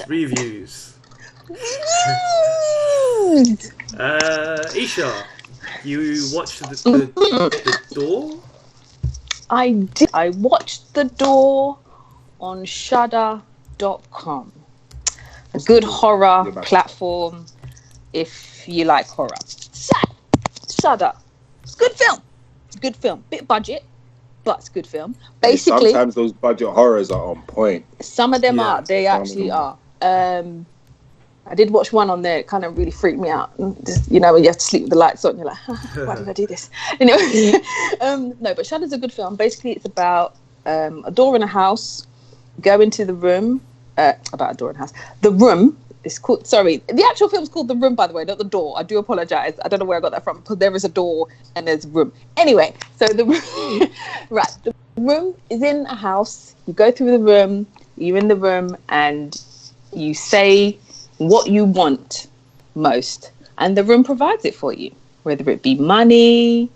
Reviews. Isha, you watched the Door? I did. I watched The Door on Shudder.com. A good horror platform if you like horror. Shudder. Good film. Good film. Bit budget, but it's good film. Basically, sometimes those budget horrors are on point. Some of them are. They actually are. I did watch one on there. It kind of really freaked me out. Just, when you have to sleep with the lights on, you're like, why did I do this? Anyway, no, but Shudder's a good film. Basically, it's about a door in a house. Go into the room. About a door in a house. The room is called. Sorry, the actual film's called The Room, by the way, not The Door. I do apologize. I don't know where I got that from because there is a door and there's a room. Anyway, so the right, the room is in a house. You go through the room. You're in the room and you say what you want most, and the room provides it for you, whether it be money,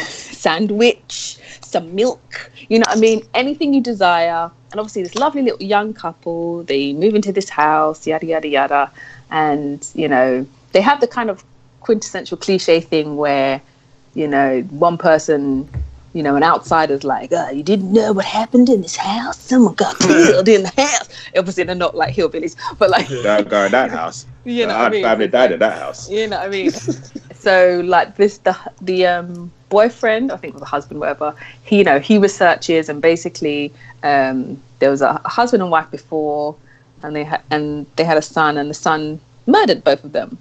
sandwich, some milk, you know what I mean, anything you desire. And obviously this lovely little young couple, they move into this house, yada yada yada, and they have the kind of quintessential cliche thing where one person, an outsider's like, you didn't know what happened in this house? Someone got killed in the house. Obviously, they're not like hillbillies, but like... Don't go in that house. You know what I mean? Family died in that house. You know what I mean? So, like, the boyfriend, I think, or the husband, whatever, he researches, and basically there was a husband and wife before, and they had a son, and the son murdered both of them.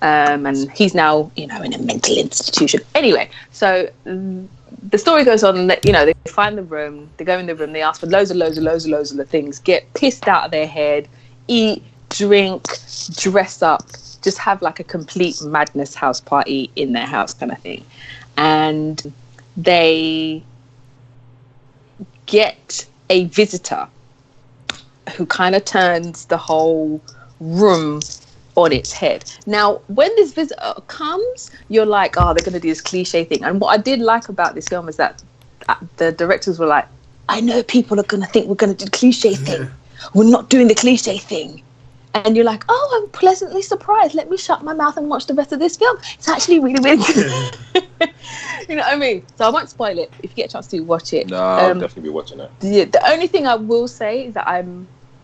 And he's now, in a mental institution. Anyway, so... the story goes on, they find the room, they go in the room, they ask for loads of things, get pissed out of their head, eat, drink, dress up, just have like a complete madness house party in their house kind of thing. And they get a visitor who kind of turns the whole room on its head. Now, when this visitor comes, you're like, they're going to do this cliche thing. And what I did like about this film is that the directors were like, I know people are going to think we're going to do the cliche thing. We're not doing the cliche thing. And you're like, I'm pleasantly surprised. Let me shut my mouth and watch the rest of this film. It's actually really, really good. You know what I mean? So I won't spoil it. If you get a chance to watch it. No, I'll definitely be watching it. Yeah, the only thing I will say is that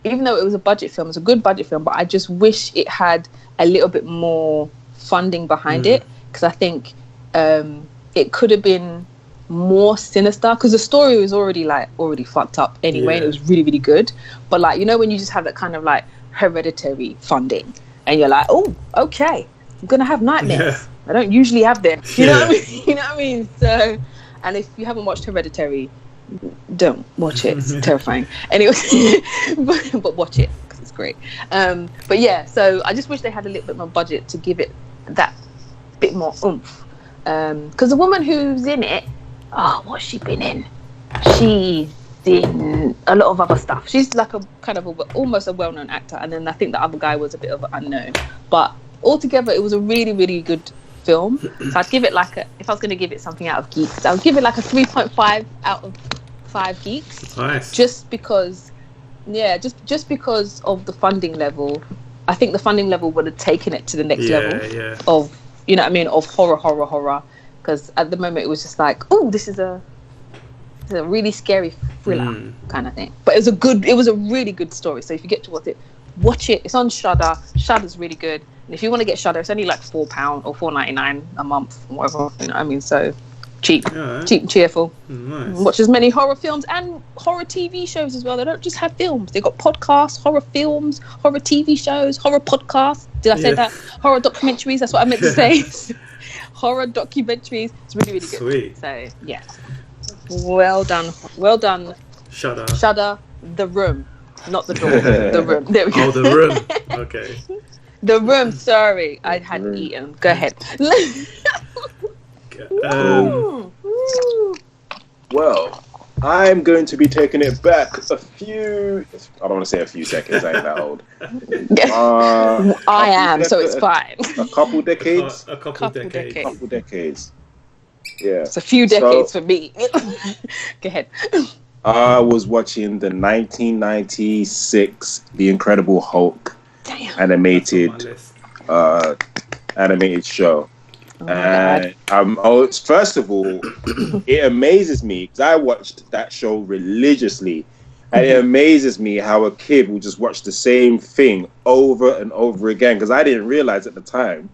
even though it was a budget film, it's a good budget film, but I just wish it had a little bit more funding behind it, because I think it could have been more sinister, because the story was already fucked up anyway, and it was really, really good. But like, when you just have that kind of like Hereditary funding, and you're like, oh, okay, I'm gonna have nightmares. I don't usually have them. You know what I mean? You know what I mean? So, and if you haven't watched Hereditary, don't watch it. It's terrifying. Anyway, but watch it because it's great. But yeah, so I just wish they had a little bit more budget to give it that bit more oomph. Because the woman who's in it, what's she been in? She's in a lot of other stuff. She's like a kind of almost a well-known actor, and then I think the other guy was a bit of an unknown. But altogether, it was a really, really good film. So I'd give it if I was going to give it something out of Geeks, I would give it like a 3.5 out of 5 Geeks. Nice. Just because of the funding level. I think the funding level would have taken it to the next level of, you know what I mean, of horror. Because at the moment it was just like, this is a really scary thriller kind of thing. But it was a really good story. So if you get to watch it. It's on Shudder. Shudder's really good. And if you want to get Shudder, it's only like £4 or $4.99 a month, or whatever. You know what I mean? So cheap and cheerful. Nice. Watch as many horror films and horror TV shows as well. They don't just have films. They've got podcasts, horror films, horror TV shows, horror podcasts. Did I say that? Horror documentaries. That's what I meant to say. Horror documentaries. It's really, really good. Sweet. So yeah, well done. Shudder. The Room, not the door. The Room. There we go. Oh, The Room. Okay. The Room. Sorry, I hadn't eaten. Go ahead. Well, I'm going to be taking it back I don't want to say a few seconds, I ain't that old. I am, so it's fine. A couple decades? A couple decades. Yeah. It's a few decades for me. Go ahead. I was watching the 1996 The Incredible Hulk animated show. And first of all, it amazes me because I watched that show religiously, and it amazes me how a kid will just watch the same thing over and over again, because I didn't realize at the time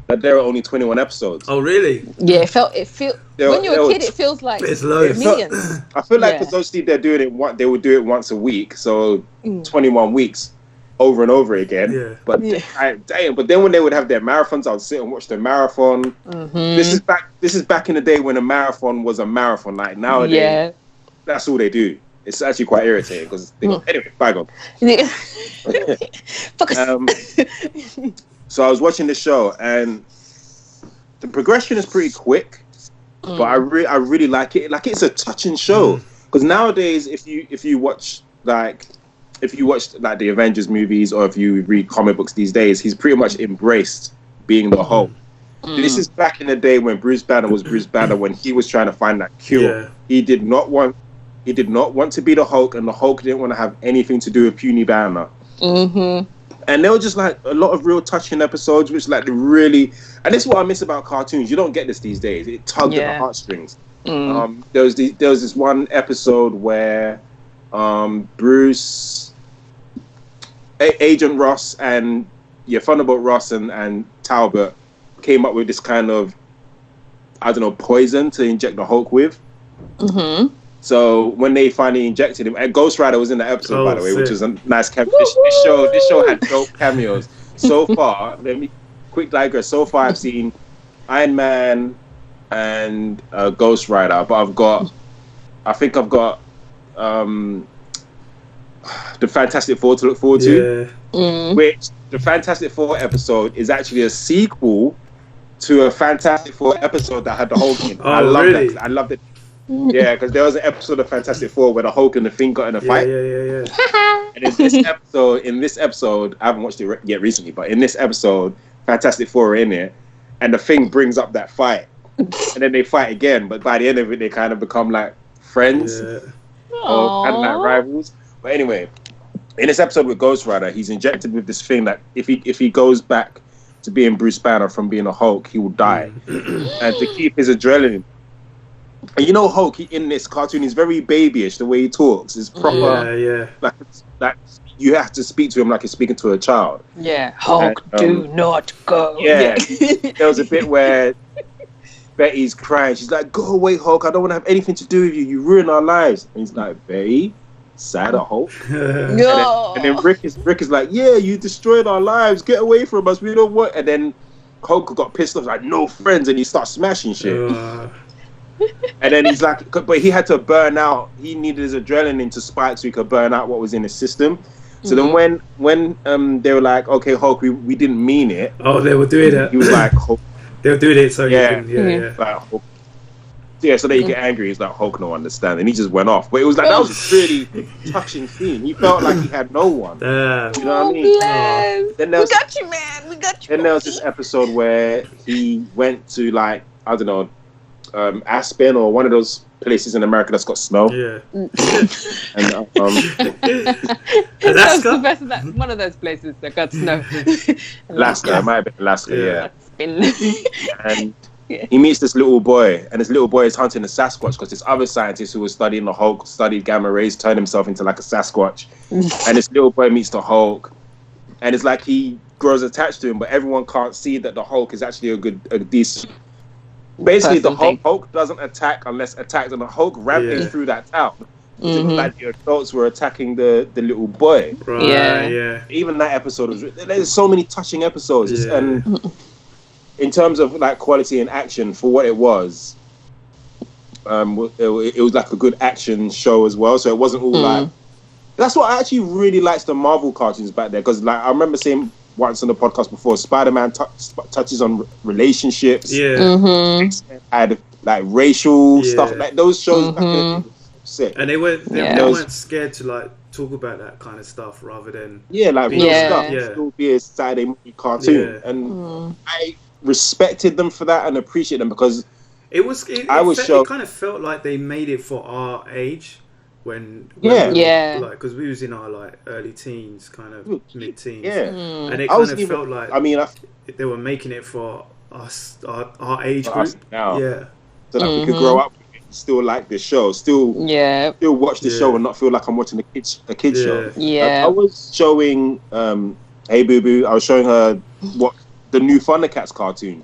that there are only 21 episodes. Oh, really? Yeah, it felt when you're a kid, it feels like it's loads. Millions. I feel like because obviously they would do it once a week, so 21 weeks over and over again. Yeah. But but then when they would have their marathons, I would sit and watch the marathon. This is back in the day when a marathon was a marathon. Like nowadays, that's all they do. It's actually quite irritating because anyway, bygone. So I was watching the show, and the progression is pretty quick, but I really like it. Like, it's a touching show, because nowadays, if you watch the Avengers movies, or if you read comic books these days, he's pretty much embraced being the Hulk. This is back in the day when Bruce Banner was Bruce Banner, when he was trying to find that cure. He did not want to be the Hulk, and the Hulk didn't want to have anything to do with Puny Banner. And there were just like a lot of real touching episodes, which like really, and this is what I miss about cartoons. You don't get this these days. It tugged at the heartstrings. There was this one episode where Bruce, Agent Ross, and Thunderbolt Ross and Talbot came up with this kind of, I don't know, poison to inject the Hulk with. So when they finally injected him, and Ghost Rider was in the episode, by the way, which was a nice cameo. This show had dope cameos. So far, let me quick digress. So far, I've seen Iron Man and Ghost Rider, but I think I've got the Fantastic Four to look forward to. Which the Fantastic Four episode is actually a sequel to a Fantastic Four episode that had the Hulk in. I love that. I loved it. Yeah, because there was an episode of Fantastic Four where the Hulk and the Thing got in a fight. And in this episode, I haven't watched it yet recently, but in this episode, Fantastic Four are in it, and the Thing brings up that fight, and then they fight again. But by the end of it, they kind of become like friends, or kind of like rivals. But anyway, in this episode with Ghost Rider, he's injected with this thing that if he goes back to being Bruce Banner from being a Hulk, he will die, and to keep his adrenaline. And you know, Hulk in this cartoon is very babyish. The way he talks is proper. Like you have to speak to him like you're speaking to a child. Hulk, do not go. There was a bit where Betty's crying. She's like, "Go away, Hulk! I don't want to have anything to do with you. You ruin our lives." And he's like, "Betty, sad at Hulk." And then Rick is like, "Yeah, you destroyed our lives. Get away from us. We don't want." And then Hulk got pissed off, like, "No friends," and he starts smashing shit. And then he's like, but he had to burn out. He needed his adrenaline to spike so he could burn out what was in his system. So then when they were like, "Okay, Hulk, we didn't mean it." Oh, they were doing it. He was like, Hulk. They were doing it so like, Hulk. So that you get angry. He's like, "Hulk don't understand," and he just went off. But it was like, that was a really touching scene. He felt like he had no one. You know what I mean? Then we got you, man. We got you. Then there was this episode where he went to, like, I don't know, Aspen or one of those places in America that's got snow. Alaska? One of those places that got snow. Alaska, it might have been Alaska, And he meets this little boy, and this little boy is hunting a Sasquatch because this other scientist who was studying the Hulk, studied gamma rays, turned himself into like a Sasquatch. And this little boy meets the Hulk, and it's like he grows attached to him, but everyone can't see that the Hulk is actually a decent. Basically, the Hulk doesn't attack unless attacked, and the Hulk rampaged through that town. Like the adults were attacking the little boy. Even that episode was. There's so many touching episodes, and in terms of like quality and action for what it was, it was like a good action show as well. So it wasn't all like. That's what I actually really liked the Marvel cartoons back there, because like I remember saying once on the podcast before, Spider-Man touches on relationships. Had like racial stuff, like those shows back then, sick. And they weren't scared to like talk about that kind of stuff rather than like real stuff. Still be a Saturday movie cartoon, and I respected them for that and appreciate them, because It was. It kind of felt like they made it for our age. When we were, like, because we was in our like early teens, kind of mid-teens, and it kind of felt like they were making it for us, our age group now, so that we could grow up and still like this show, still watch the show and not feel like I'm watching a kids show. I was showing Hey Boo Boo, I was showing her what the new Thundercats cartoon.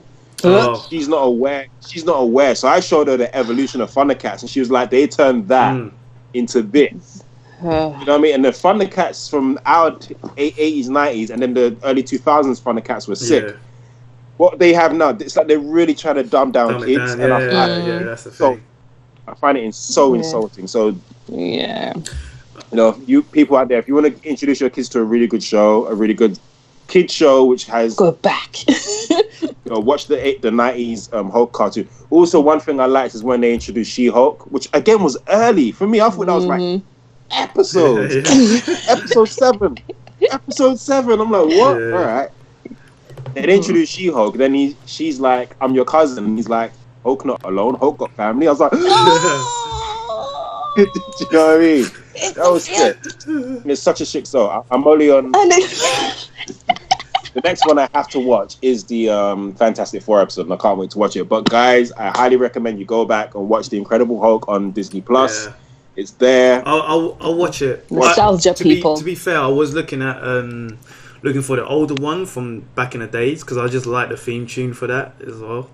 She's not aware, so I showed her the evolution of Thundercats, and she was like, they turned that into this. You know what I mean? And the Thundercats from our 80s, 90s, and then the early 2000s Thundercats were sick. What they have now, it's like they're really trying to dumb down kids. That's the thing. I find it so insulting. So you know, you people out there, if you want to introduce your kids to a really good show, a really good kid show, which has go back. You know, watch the 90s Hulk cartoon. Also, one thing I liked is when they introduced She-Hulk, which again was early for me. I thought that was like episodes, episode 7. I'm like, what? All right. They introduced She-Hulk. Then she's like, I'm your cousin. And he's like, Hulk not alone. Hulk got family. I was like, do you know what I mean? That was sick. It's such a sick show. I'm only on. The next one I have to watch is the Fantastic Four episode, and I can't wait to watch it. But guys, I highly recommend you go back and watch The Incredible Hulk on Disney Plus. Yeah. It's there. I'll watch it. Nostalgia, people. To be fair, I was looking for the older one from back in the days because I just like the theme tune for that as well.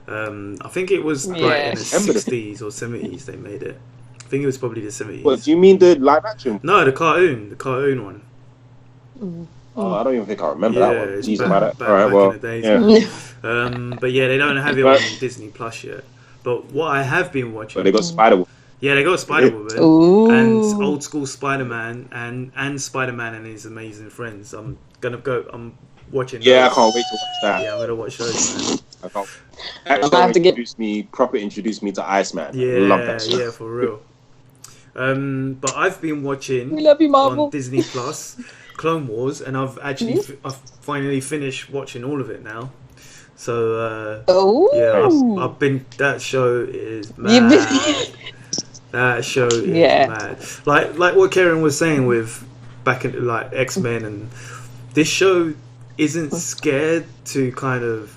I think it was like in the 60s or 70s they made it. I think it was probably the 70s. What, do you mean the live action? No, the cartoon one. Oh, I don't even think I remember that one. Jeez, back in the days. But yeah, they don't have it on Disney Plus yet. But what I have been watching... But they got Spider-Woman. Yeah, they got Spider-Woman and old school Spider-Man and Spider-Man and his amazing friends. I'm watching those. I can't wait to watch that. Yeah, I'm going to watch those, man. I can't. Introduce me to Iceman. Yeah, I love that stuff. Yeah, for real. But I've been watching we love you, Marvel. On Disney Plus Clone Wars, and I've finally finished watching all of it now. So I've been. That show is mad. That show is mad. Like what Karen was saying with back in like X-Men, and this show isn't scared to kind of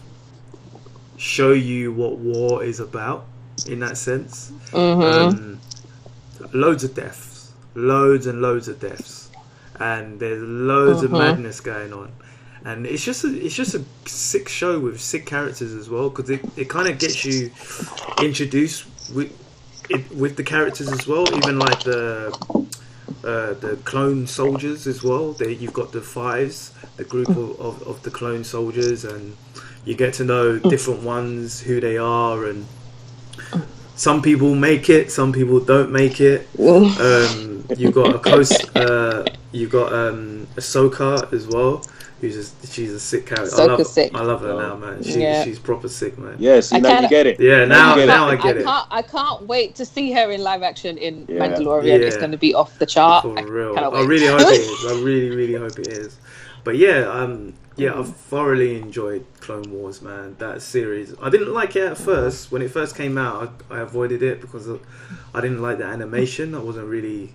show you what war is about in that sense. Loads of deaths, loads and loads of deaths, and there's loads of madness going on, and it's just a sick show with sick characters as well, because it kind of gets you introduced with the characters as well, even like the clone soldiers as well. You've got the Fives, the group of the clone soldiers, and you get to know different ones, who they are, and some people make it, some people don't make it. You've got Ahsoka as well. She's a sick character. I love her now, man. She's proper sick, man. Yeah, see, now you get it. Yeah, now I get it. I can't wait to see her in live action in Mandalorian. Yeah. It's going to be off the chart. For real. I really hope it is. I really, really hope it is. But I've thoroughly enjoyed Clone Wars, man. That series. I didn't like it at first. When it first came out, I avoided it because I didn't like the animation. I wasn't really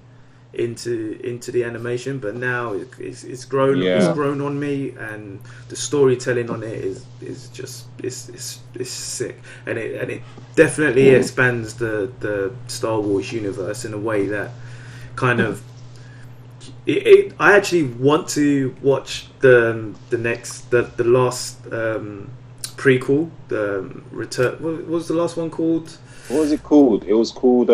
into the animation, but now it's grown. It's grown on me, and the storytelling on it is just it's sick, and it definitely expands the Star Wars universe in a way that kind of. I actually want to watch the last prequel, the return. What was the last one called? What was it called? It was called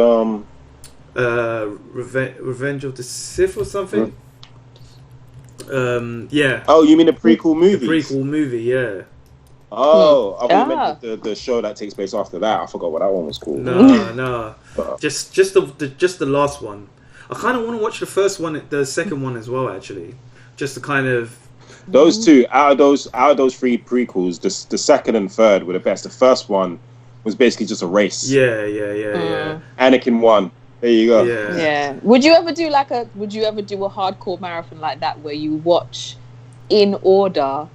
Revenge of the Sith or something. Yeah. Oh, you mean the prequel movie? The prequel movie, yeah. Oh, I meant the show that takes place after that. I forgot what that one was called. No. Just the last one. I kind of want to watch the first one, the second one as well, actually, just to kind of. Those two out of those 3 prequels, the second and third were the best. The first one was basically just a race. Yeah. Anakin won. There you go. Yeah. Would you ever do a hardcore marathon like that where you watch in order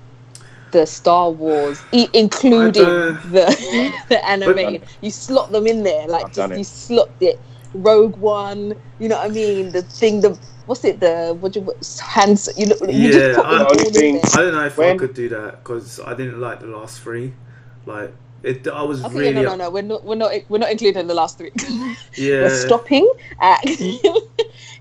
the Star Wars, including the anime. You slot them in there, like you slot it. Rogue One, you know what I mean? The thing, what's it? Hands. You just put them all in there. I don't know if I could do that because I didn't like the last three. Like I was really. No. We're not including the last three. Yeah. We're stopping at.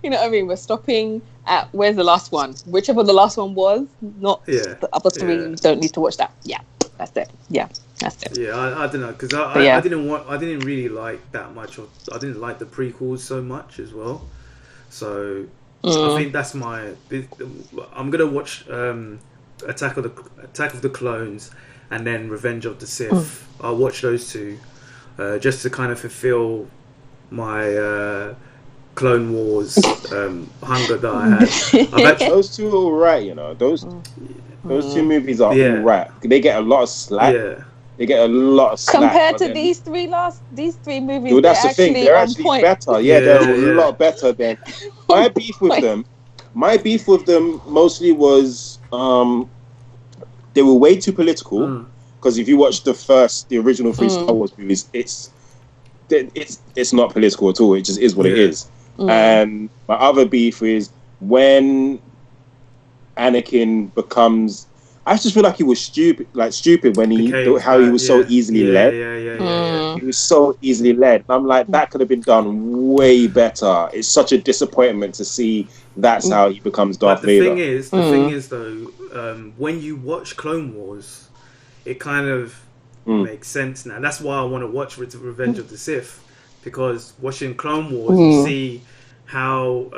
You know what I mean? We're stopping at where's the last one? Whichever the last one was, not the other three. You don't need to watch that. Yeah, that's it. Yeah, that's it. Yeah, I don't know because I didn't really like that much. I didn't like the prequels so much as well. So I think that's I'm gonna watch Attack of the Clones and then Revenge of the Sith. I'll watch those two just to kind of fulfill my Clone Wars hunger that I had. Those two are alright, you know. Those two movies are alright. They get a lot of slack. Yeah. They get a lot of slack. Compared to these three movies, well, that's the thing. They're actually better. Yeah, they're a lot better than my beef with them. My beef with them mostly was they were way too political. Because if you watch the original three Star Wars movies, it's not political at all. It just is what it is. And my other beef is when Anakin becomes. I just feel like he was stupid when he was so easily led. Yeah. He was so easily led. I'm like, that could have been done way better. It's such a disappointment to see that's how he becomes Darth Vader. The thing is though, when you watch Clone Wars, it kind of makes sense now. That's why I want to watch Revenge of the Sith, because watching Clone Wars, you see how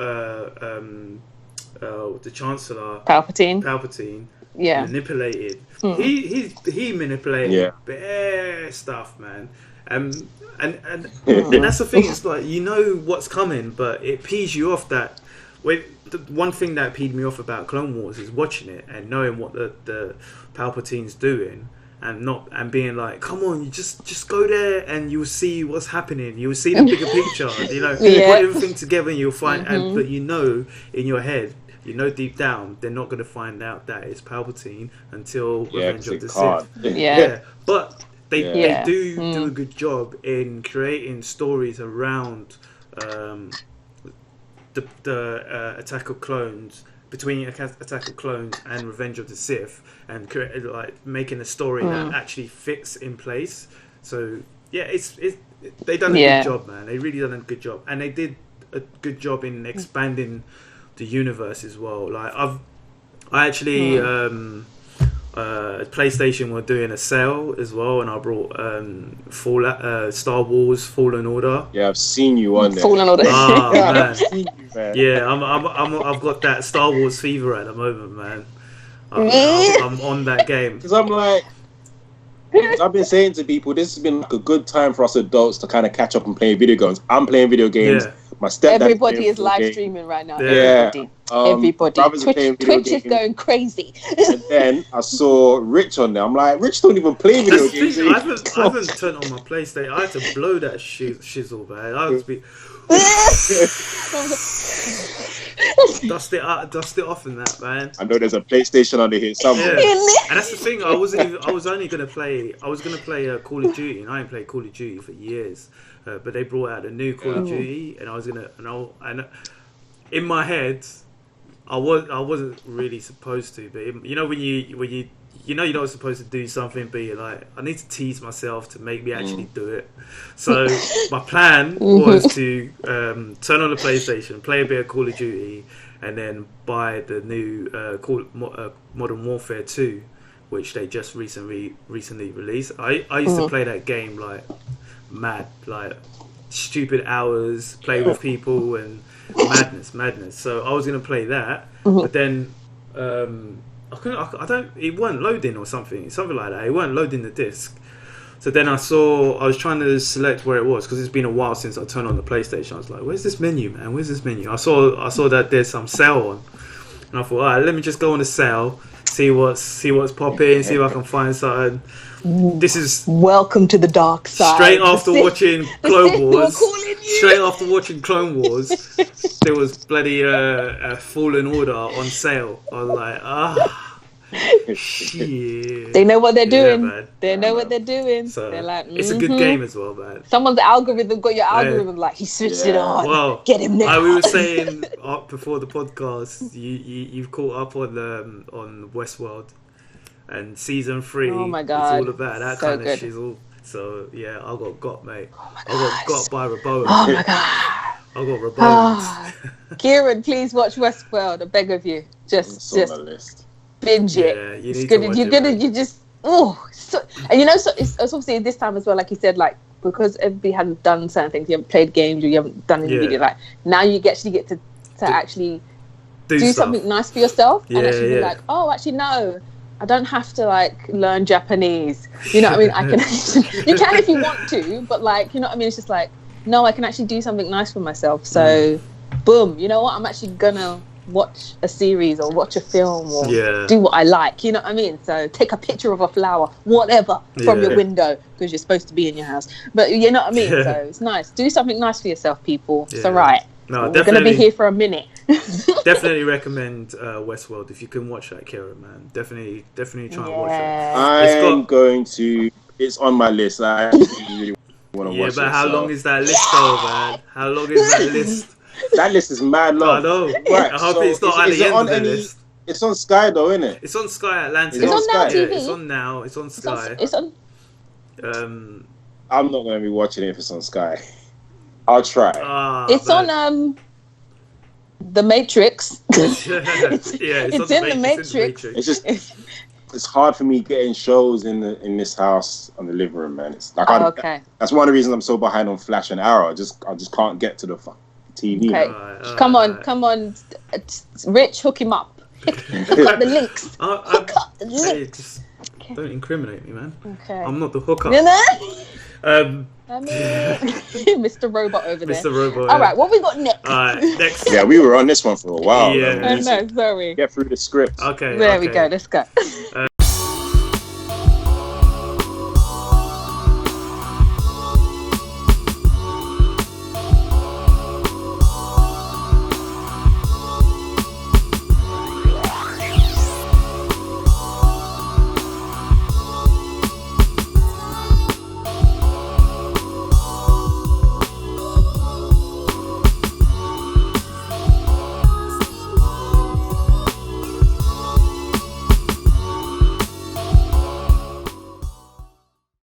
the Chancellor Palpatine manipulated. He manipulated bare stuff, man. And that's the thing. It's like, you know what's coming, but it pees you off. That the one thing that peed me off about Clone Wars is watching it and knowing what the Palpatine's doing. And being like, come on, you just go there and you'll see what's happening. You'll see the bigger picture. You know, put everything together and you'll find. But you know, in your head, you know deep down, they're not going to find out that it's Palpatine until Revenge of the Sith. But they do a good job in creating stories around the Attack of Clones. Between Attack of Clones and Revenge of the Sith, and making a story that actually fits in place. So they done a good job, man. They really done a good job, and they did a good job in expanding the universe as well. Like I actually PlayStation were doing a sale as well, and I brought Star Wars Fallen Order. Yeah, I've seen you on there. Fallen Order. Oh man. I've seen you, man. Yeah, I've got that Star Wars fever at the moment, man. I'm on that game because I'm like, I've been saying to people, this has been like a good time for us adults to kind of catch up and play video games. I'm playing video games. Yeah. My stepdad. Everybody is live streaming right now. Yeah. Everybody. Twitch is going crazy. And then I saw Rich on there. I'm like, Rich don't even play video games. I haven't turned on my PlayStation. I had to blow that shizzle, man. I had to be dust it off in that, man. I know there's a PlayStation under here somewhere. Yeah. And that's the thing. I was gonna play Call of Duty, and I ain't played Call of Duty for years. But they brought out a new Call of Duty, and in my head, I wasn't really supposed to. But you know when you you're not supposed to do something, but you're like, I need to tease myself to make me actually do it. So my plan was to turn on the PlayStation, play a bit of Call of Duty, and then buy the new Modern Warfare 2, which they just recently released. I used to play that game like mad, like stupid hours, play with people and madness. So I was gonna play that, but then it weren't loading or something like that. It weren't loading the disc. So then I was trying to select where it was, because it's been a while since I turned on the PlayStation. I was like, where's this menu, man? Where's this menu? I saw that there's some sale on, and I thought, all right, let me just go on the sale, see what's popping, see if I can find something. This is welcome to the dark side. Straight after watching Clone Wars, there was bloody Fallen Order on sale. I was like, Shit. They know what they're doing. Man. They know what they're doing. So, they're like, it's a good game as well, man. Someone's algorithm got your algorithm like he switched it on. Well, get him now. we were saying before the podcast, you've caught up on Westworld and season 3. Oh my god, it's all about that so kind good. of shizzle. So yeah, I got mate. Oh my I got by Rabones. Oh my god. I got Rabones. Kieran, please watch Westworld. I beg of you. Just on the list. binge it. Yeah, you it's need good. to watch You're it, gonna. man. You just. Oh, so, and you know, so it's obviously this time as well. Like you said, like because everybody hadn't done certain things, you haven't played games, or you haven't done any video. Like now, you actually get to actually do something nice for yourself, and actually be like, oh, actually no. I don't have to like learn Japanese. You know what I mean? I can. You can if you want to, but like, you know what I mean? It's just like, no, I can actually do something nice for myself. So, boom. You know what? I'm actually gonna watch a series or watch a film or do what I like. You know what I mean? So take a picture of a flower, whatever, from your window because you're supposed to be in your house. But you know what I mean? So it's nice. Do something nice for yourself, people. It's alright. No, we're gonna be here for a minute. Definitely recommend Westworld if you can watch that, Kieran, man. Definitely try and watch it. I'm going to. It's on my list. I really want to watch it. Yeah, but how long is that list, though, man? How long is that list? That list is mad long. I know. Right, I hope it's not at the end of the list. It's on Sky, though, isn't it? It's on Sky Atlantic. It's on Now TV. Yeah, it's on Now. It's on Sky. It's on. I'm not going to be watching it if it's on Sky. I'll try. It's on The Matrix. It's in The Matrix. It's just it's hard for me getting shows in this house on the living room, man. It's like that's one of the reasons I'm so behind on Flash and Arrow. I just can't get to the TV. Okay. Come on, Rich, hook him up. Hook up the links. Hook up the links. Don't incriminate me, man. Okay. I'm not the hookup. Mr. Robot over there. Mr. Robot. All right, what we got next? Next. Yeah, we were on this one for a while. Yeah. No, sorry. Get through the script. Okay. There we go. Let's go.